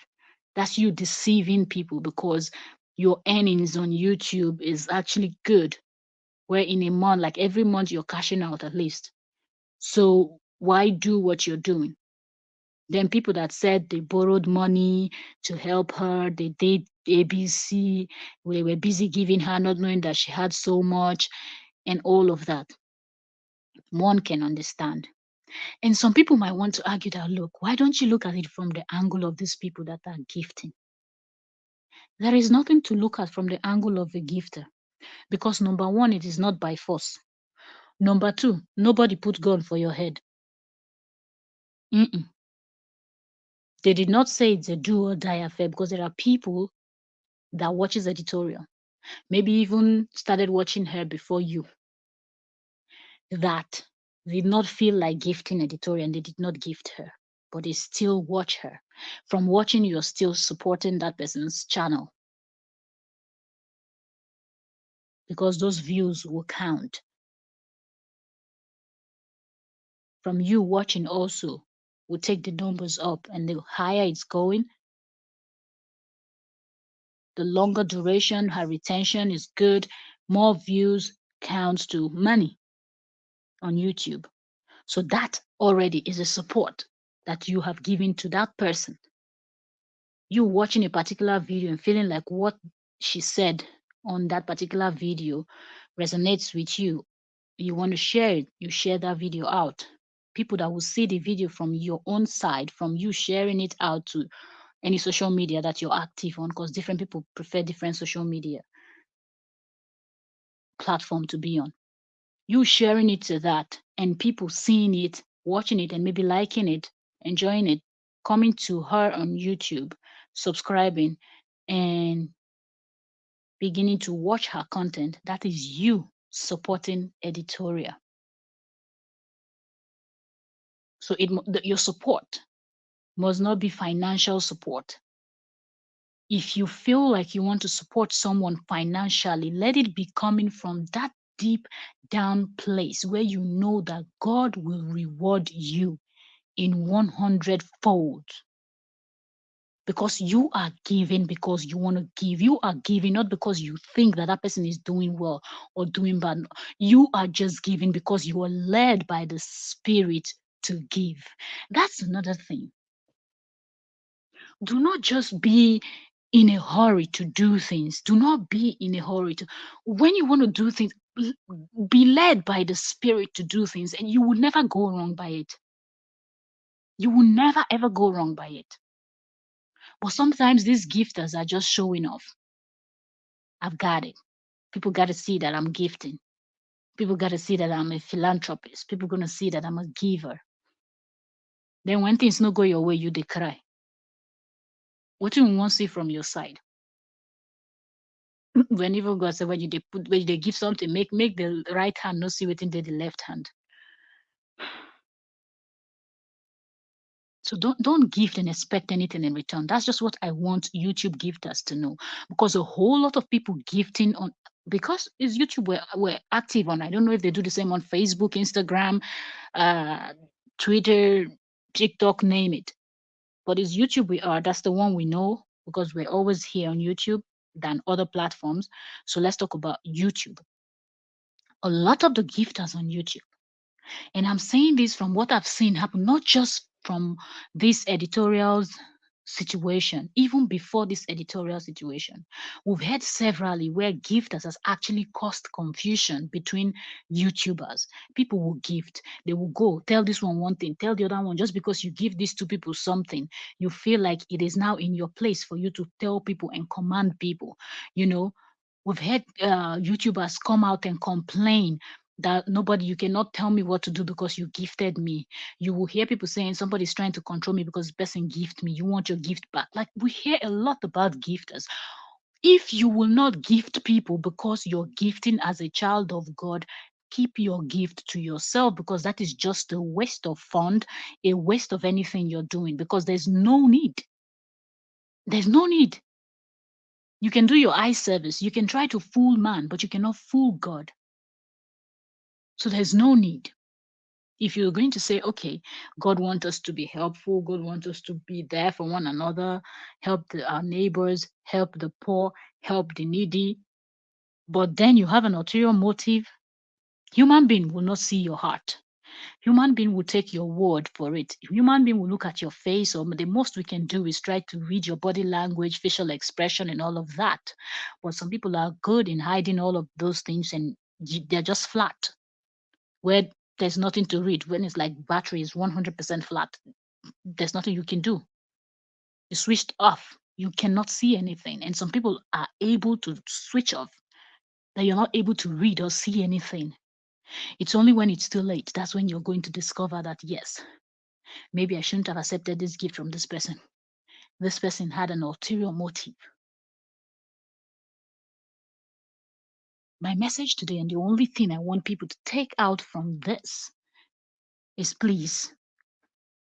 That's you deceiving people because your earnings on YouTube is actually good. Where in a month, like every month, you're cashing out at least. So why do what you're doing? Then people that said they borrowed money to help her, they did ABC, we were busy giving her, not knowing that she had so much, and all of that. One can understand. And some people might want to argue that, look, why don't you look at it from the angle of these people that are gifting? There is nothing to look at from the angle of the gifter because number one, it is not by force. Number two, nobody put gun for your head. Mm-mm. They did not say it's a do or die affair because there are people that watches Editorial, maybe even started watching her before you, that did not feel like gifting Editorial and they did not gift her, but they still watch her. From watching, you're still supporting that person's channel because those views will count. From you watching also will take the numbers up, and the higher it's going, the longer duration, her retention is good, more views counts to money on YouTube. So that already is a support that you have given to that person. You watching a particular video and feeling like what she said on that particular video resonates with you, you want to share it, you share that video out. People that will see the video from your own side, from you sharing it out to any social media that you're active on, because different people prefer different social media platform to be on. You sharing it to that and people seeing it, watching it, and maybe liking it, enjoying it, coming to her on YouTube, subscribing, and beginning to watch her content, that is you supporting Editorial. So your support must not be financial support. If you feel like you want to support someone financially, let it be coming from that deep down place where you know that God will reward you in 100 fold, because you are giving because you want to give. You are giving not because you think that that person is doing well or doing bad. You are just giving because you are led by the Spirit to give. That's another thing. Do not just be in a hurry to do things. Do not be in a hurry to, when you want to do things, be led by the Spirit to do things, and you will never go wrong by it. You will never ever go wrong by it. But sometimes these gifters are just showing off. I've got it. People got to see that I'm gifting. People got to see that I'm a philanthropist. People going to see that I'm a giver. Then when things not go your way, you they cry. What do you want to see from your side? When even God said, when they give something, make the right hand not see within the left hand. So don't gift and expect anything in return. That's just what I want YouTube gifters to know, because a whole lot of people gifting on, because it's YouTube we're active on. I don't know if they do the same on Facebook, Instagram, uh, Twitter, TikTok, name it. But it's YouTube we are. That's the one we know because we're always here on YouTube than other platforms. So let's talk about YouTube. A lot of the gifters on YouTube, and I'm saying this from what I've seen happen, not just from this editorials situation, even before this editorial situation. We've heard severally where gifters has actually caused confusion between YouTubers. People will gift, they will go tell this one thing, tell the other one. Just because you give these two people something, you feel like it is now in your place for you to tell people and command people. You know, we've had YouTubers come out and complain that nobody, you cannot tell me what to do because you gifted me. You will hear people saying somebody's trying to control me because the person gift me. You want your gift back. Like, we hear a lot about gifters. If you will not gift people because you're gifting as a child of God, keep your gift to yourself, because that is just a waste of fund, a waste of anything you're doing, because there's no need. There's no need. You can do your eye service. You can try to fool man, but you cannot fool God. So there's no need. If you're going to say, okay, God wants us to be helpful, God wants us to be there for one another, help our neighbors, help the poor, help the needy, but then you have an ulterior motive, human being will not see your heart. Human being will take your word for it. Human being will look at your face, or the most we can do is try to read your body language, facial expression, and all of that. But some people are good in hiding all of those things, and they're just flat, where there's nothing to read. When it's like battery is 100% flat, there's nothing you can do. It's switched off. You cannot see anything. And some people are able to switch off, that you're not able to read or see anything. It's only when it's too late that's when you're going to discover that, yes, maybe I shouldn't have accepted this gift from this person. This person had an ulterior motive. My message today, and the only thing I want people to take out from this, is please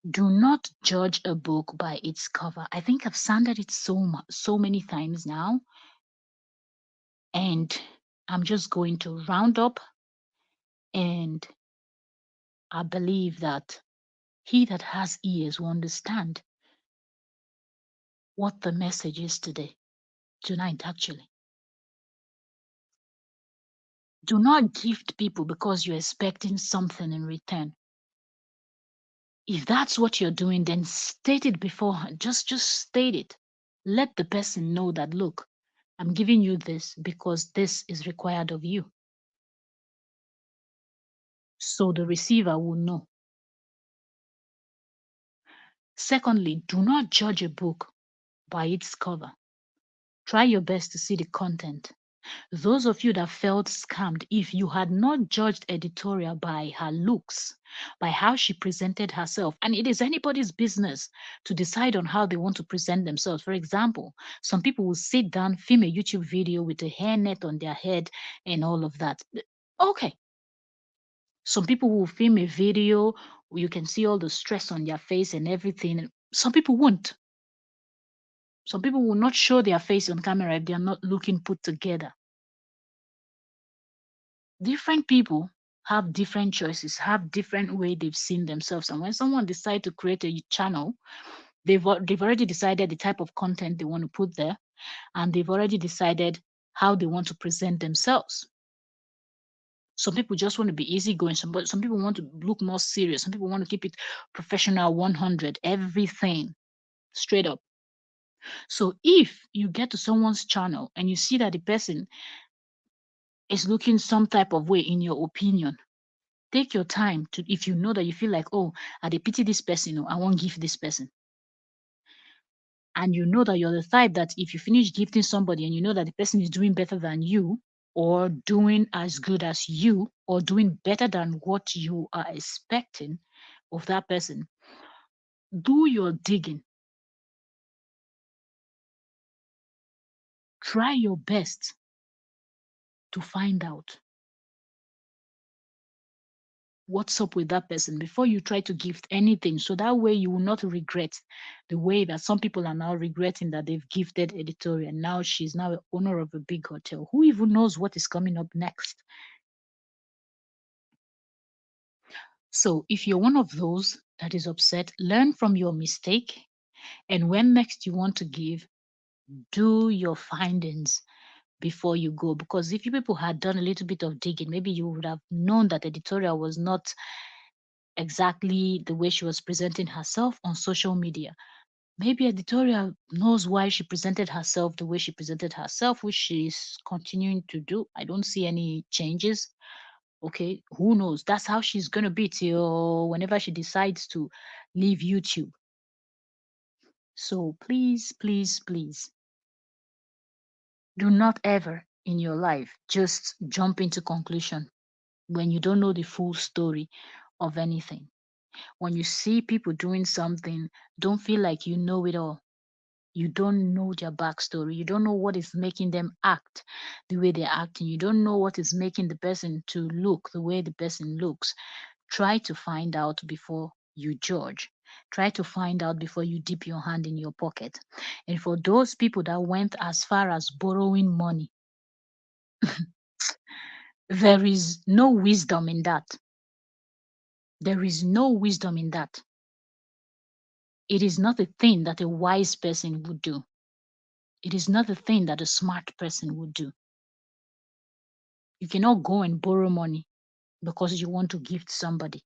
do not judge a book by its cover. I think I've sounded it so many times now, and I'm just going to round up, and I believe that he that has ears will understand what the message is today, tonight actually. Do not gift people because you're expecting something in return. If that's what you're doing, then state it beforehand. Just state it. Let the person know that, look, I'm giving you this because this is required of you. So the receiver will know. Secondly, do not judge a book by its cover. Try your best to see the content. Those of you that felt scammed, if you had not judged Editorial by her looks, by how she presented herself, and it is anybody's business to decide on how they want to present themselves. For example, some people will sit down, film a YouTube video with a hairnet on their head and all of that. Okay. Some people will film a video, you can see all the stress on their face and everything. Some people won't. Some people will not show their face on camera if they are not looking put together. Different people have different choices, have different way they've seen themselves. And when someone decides to create a channel, they've already decided the type of content they want to put there, and they've already decided how they want to present themselves. Some people just want to be easygoing. Some people want to look more serious. Some people want to keep it professional, 100, everything straight up. So if you get to someone's channel and you see that the person is looking some type of way, in your opinion, take your time to, if you know that you feel like, oh, I dey pity this person, or I won't give this person. And you know that you're the type that if you finish gifting somebody and you know that the person is doing better than you, or doing as good as you, or doing better than what you are expecting of that person, do your digging. Try your best to find out what's up with that person before you try to gift anything. So that way you will not regret the way that some people are now regretting that they've gifted Editorial. Now she's now a owner of a big hotel. Who even knows what is coming up next? So if you're one of those that is upset, learn from your mistake. And when next you want to give, do your findings before you go. Because if you people had done a little bit of digging, maybe you would have known that Editorial was not exactly the way she was presenting herself on social media. Maybe Editorial knows why she presented herself the way she presented herself, which she's continuing to do. I don't see any changes. Okay, who knows? That's how she's going to be till whenever she decides to leave YouTube. So please, please, please do not ever in your life just jump into conclusion when you don't know the full story of anything. When you see people doing something, don't feel like you know it all. You don't know their backstory. You don't know what is making them act the way they're acting. You don't know what is making the person to look the way the person looks. Try to find out before you judge. Try to find out before you dip your hand in your pocket. And for those people that went as far as borrowing money, there is no wisdom in that. There is no wisdom in that. It is not a thing that a wise person would do. It is not a thing that a smart person would do. You cannot go and borrow money because you want to gift somebody.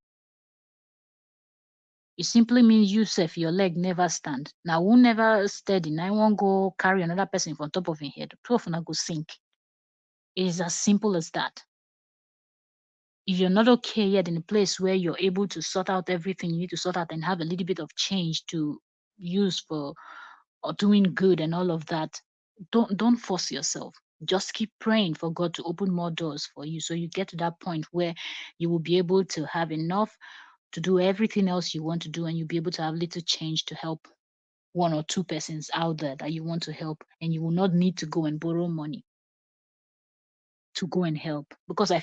It simply means you self, your leg never stand. Now who never steady. Now I won't go carry another person on top of your head. Two of them go sink. It is as simple as that. If you're not okay yet in a place where you're able to sort out everything you need to sort out and have a little bit of change to use for or doing good and all of that, don't force yourself. Just keep praying for God to open more doors for you so you get to that point where you will be able to have enough to do everything else you want to do, and you'll be able to have little change to help one or two persons out there that you want to help, and you will not need to go and borrow money to go and help. Because I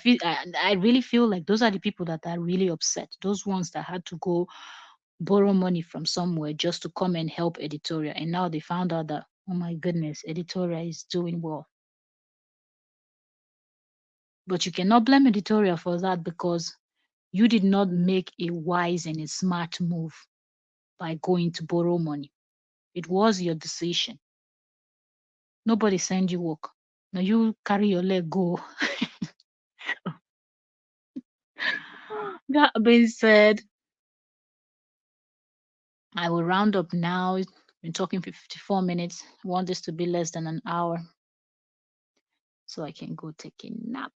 really feel like those are the people that are really upset, those ones that had to go borrow money from somewhere just to come and help Editorial, and now they found out that, oh my goodness, Editorial is doing well. But you cannot blame Editorial for that, because you did not make a wise and a smart move by going to borrow money. It was your decision. Nobody send you work. Now you carry your leg go. That being said, I will round up now. Been talking for 54 minutes. I want this to be less than an hour so I can go take a nap.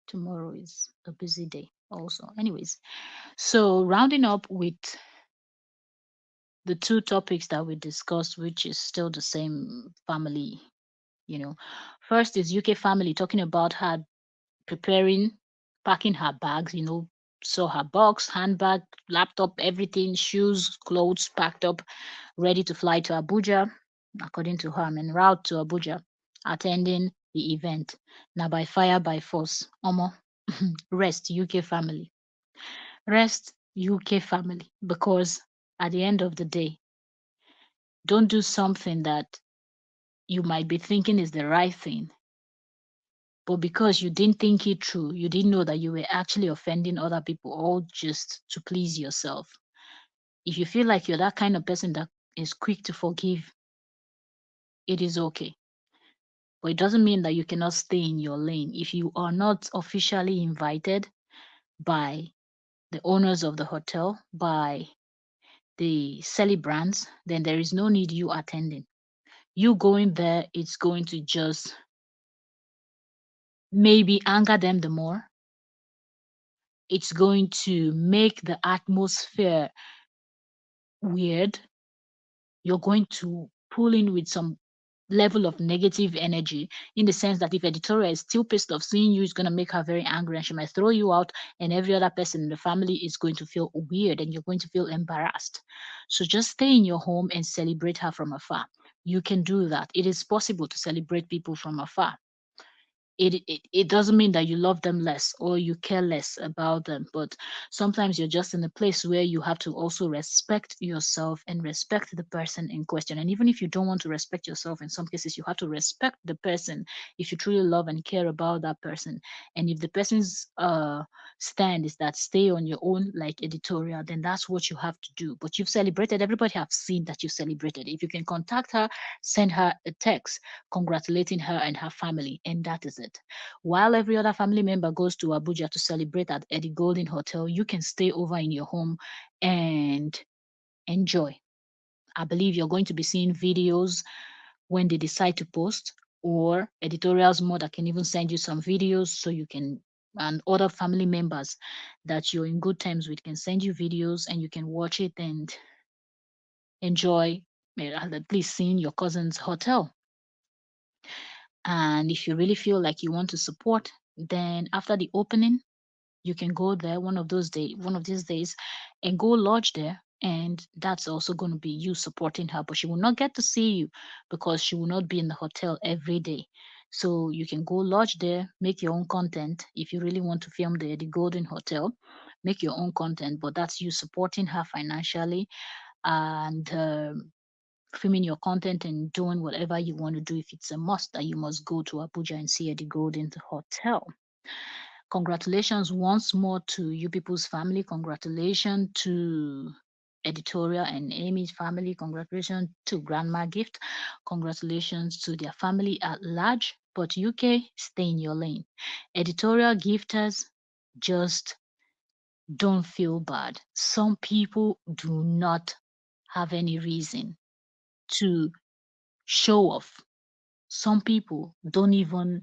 Tomorrow is a busy day also. Anyways, so rounding up with the two topics that we discussed, which is still the same: family You know, first is UK family talking about her preparing, packing her bags, so her box, handbag, laptop, everything, shoes, clothes packed up, ready to fly to Abuja. According to her, I'm en route to Abuja, attending the event. Now by fire, by force. Omo, rest, UK family. Rest, UK family. Because at the end of the day, don't do something that you might be thinking is the right thing, but because you didn't think it through, you didn't know that you were actually offending other people all just to please yourself. If you feel like you're that kind of person that is quick to forgive, it is okay. But it doesn't mean that you cannot stay in your lane. If you are not officially invited by the owners of the hotel, by the celebrants, then there is no need you attending. You going there, it's going to just maybe anger them the more. It's going to make the atmosphere weird. You're going to pull in with some level of negative energy, in the sense that if Editorial is still pissed off seeing you, it's going to make her very angry and she might throw you out, and every other person in the family is going to feel weird and you're going to feel embarrassed. So just stay in your home and celebrate her from afar. You can do that. It is possible to celebrate people from afar. It doesn't mean that you love them less or you care less about them, but sometimes you're just in a place where you have to also respect yourself and respect the person in question. And even if you don't want to respect yourself, in some cases you have to respect the person if you truly love and care about that person. And if the person's stand is that stay on your own, like Editorial, then that's what you have to do. But you've celebrated, everybody have seen that you celebrated. If you can contact her, send her a text congratulating her and her family, and that is it. While every other family member goes to Abuja to celebrate at Eddie Golden Hotel, you can stay over in your home and enjoy. I believe you're going to be seeing videos when they decide to post, or Editorial's mother can even send you some videos so you can, and other family members that you're in good terms with can send you videos and you can watch it and enjoy, at least seeing your cousin's hotel. And if you really feel like you want to support, then after the opening, you can go there one of these days, and go lodge there. And that's also going to be you supporting her. But she will not get to see you because she will not be in the hotel every day. So you can go lodge there, make your own content. If you really want to film the Golden Hotel, make your own content. But that's you supporting her financially, and filming your content and doing whatever you want to do. If it's a must that you must go to Abuja and see the Golden Hotel. Congratulations once more to you people's family. Congratulations to Editorial and Amy's family. Congratulations to Grandma Gift. Congratulations to their family at large. But UK, stay in your lane. Editorial gifters, just don't feel bad. Some people do not have any reason to show off. Some people don't even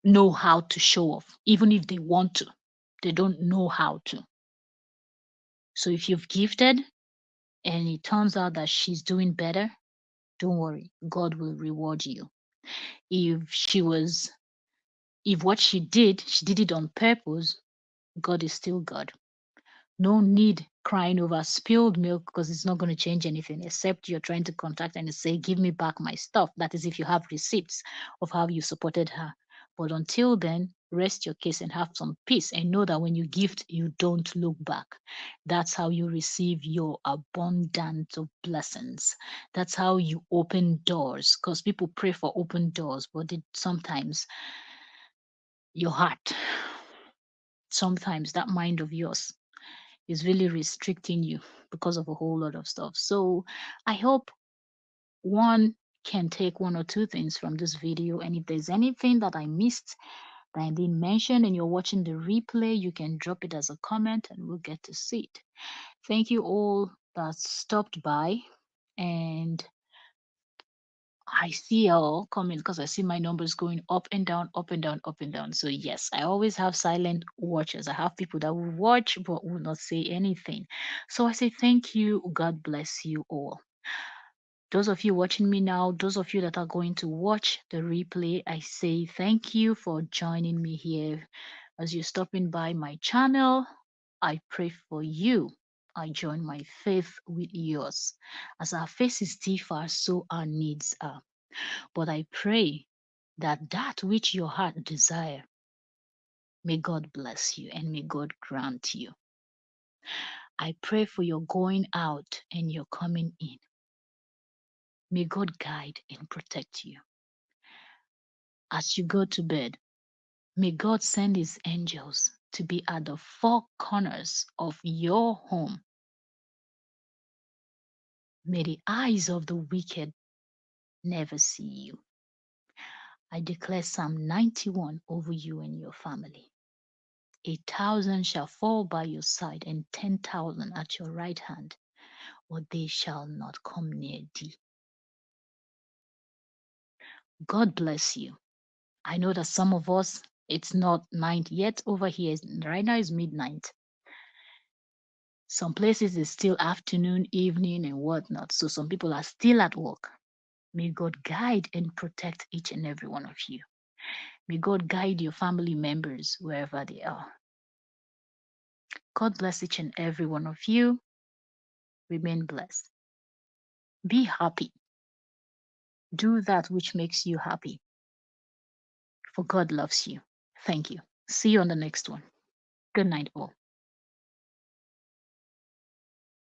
know how to show off, even if they want to. They don't know how to. So if you've gifted and it turns out that she's doing better, don't worry, God will reward you. If she was, if what she did it on purpose, God is still God. No need crying over spilled milk because it's not going to change anything except you're trying to contact and say, give me back my stuff. That is if you have receipts of how you supported her. But until then, rest your case and have some peace and know that when you gift, you don't look back. That's how you receive your abundance of blessings. That's how you open doors, because people pray for open doors, but sometimes your heart, sometimes that mind of yours is really restricting you because of a whole lot of stuff. So I hope one can take one or two things from this video. And if there's anything that I missed that I didn't mention and you're watching the replay, you can drop it as a comment and we'll get to see it. Thank you all that stopped by. And I see y'all coming because I see my numbers going up and down, up and down, up and down. So yes, I always have silent watchers. I have people that will watch but will not say anything. So I say thank you. God bless you all. Those of you watching me now, those of you that are going to watch the replay, I say thank you for joining me here. As you're stopping by my channel, I pray for you. I join my faith with yours. As our faces differ, so our needs are. But I pray that that which your heart desire, may God bless you and may God grant you. I pray for your going out and your coming in. May God guide and protect you. As you go to bed, may God send his angels to be at the four corners of your home. May the eyes of the wicked never see you. I declare Psalm 91 over you and your family. 1,000 shall fall by your side and 10,000 at your right hand, but they shall not come near thee. God bless you. I know that some of us, it's not night yet over here. Right now is midnight. Some places it's still afternoon, evening, and whatnot. So some people are still at work. May God guide and protect each and every one of you. May God guide your family members wherever they are. God bless each and every one of you. Remain blessed. Be happy. Do that which makes you happy. For God loves you. Thank you. See you on the next one. Good night, all.